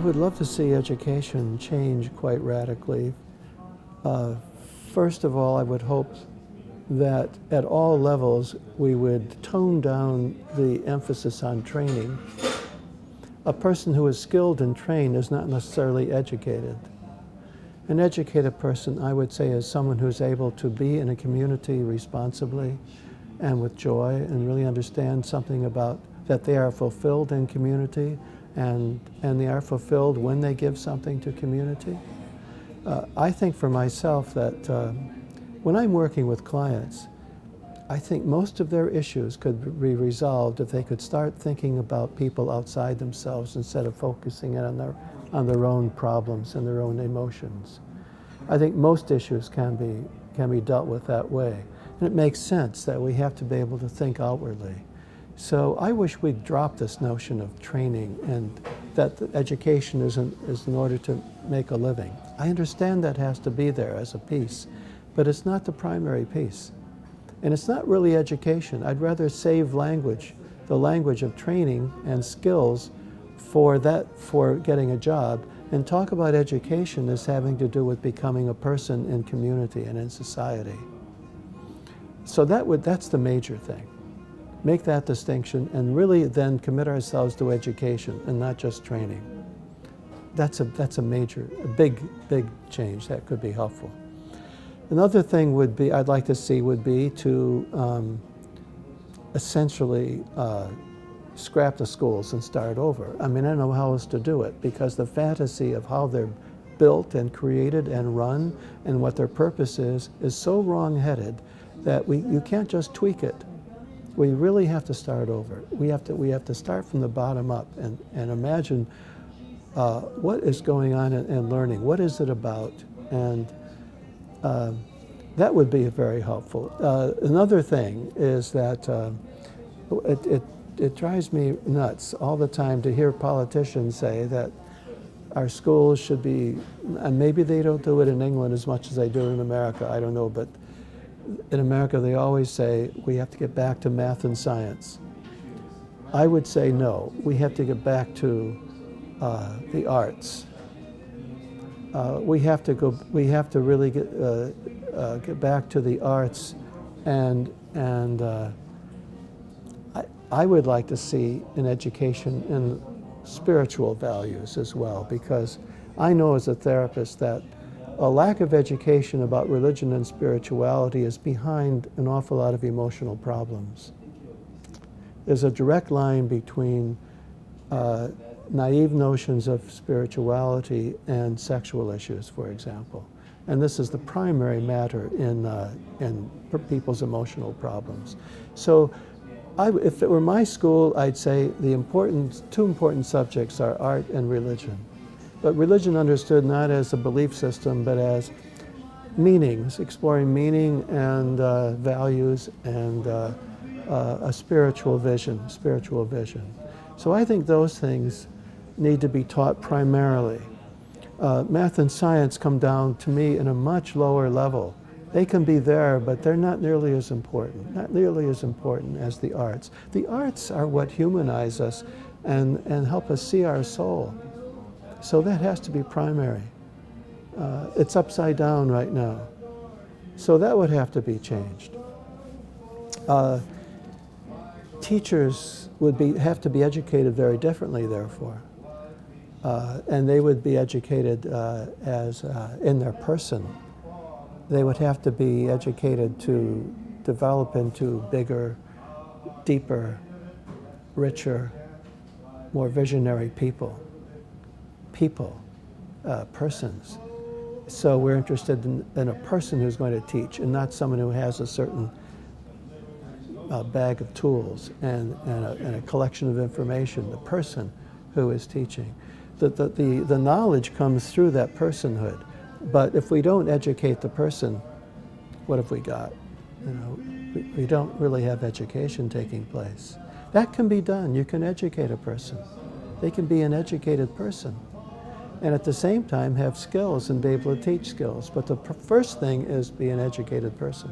would love to see education change quite radically. First of all, I would hope that at all levels we would tone down the emphasis on training. A person who is skilled and trained is not necessarily educated. An educated person, I would say, is someone who's able to be in a community responsibly and with joy and really understand something about that they are fulfilled in community and they are fulfilled when they give something to community. I think for myself that when I'm working with clients, I think most of their issues could be resolved if they could start thinking about people outside themselves instead of focusing on their own problems and their own emotions. I think most issues can be dealt with that way. And it makes sense that we have to be able to think outwardly. So I wish we'd drop this notion of training and that the education is in order to make a living. I understand that has to be there as a piece, but it's not the primary piece. And it's not really education. I'd rather save language, the language of training and skills for getting a job, and talk about education as having to do with becoming a person in community and in society. So that's the major thing. Make that distinction and really then commit ourselves to education and not just training. That's a major, a big change that could be helpful. Another thing would be, I'd like to see would be to essentially scrap the schools and start over. I mean, I don't know how else to do it because the fantasy of how they're built and created and run and what their purpose is so wrong-headed that you can't just tweak it. We really have to start over. We have to start from the bottom up and imagine what is going on in learning. What is it about? And that would be very helpful. Another thing is that it drives me nuts all the time to hear politicians say that our schools should be, and maybe they don't do it in England as much as they do in America, I don't know, but in America they always say we have to get back to math and science. I would say no, we have to get back to the arts. We have to really get back to the arts, and I would like to see an education in spiritual values as well, because I know as a therapist that a lack of education about religion and spirituality is behind an awful lot of emotional problems. There's a direct line between naive notions of spirituality and sexual issues, for example. And this is the primary matter in people's emotional problems. So if it were my school, I'd say the two important subjects are art and religion. But religion understood not as a belief system, but as meanings, exploring meaning and values and a spiritual vision. So I think those things need to be taught primarily. Math and science come down to me in a much lower level. They can be there, but they're not nearly as important as the arts. The arts are what humanize us and help us see our soul. So that has to be primary. It's upside down right now. So that would have to be changed. Teachers would have to be educated very differently, therefore. And they would be educated in their person. They would have to be educated to develop into bigger, deeper, richer, more visionary persons. So we're interested in a person who's going to teach and not someone who has a certain bag of tools and a collection of information, the person who is teaching. The knowledge comes through that personhood. But if we don't educate the person, what have we got? You know, we don't really have education taking place. That can be done. You can educate a person. They can be an educated person. And at the same time have skills and be able to teach skills. But the first thing is be an educated person.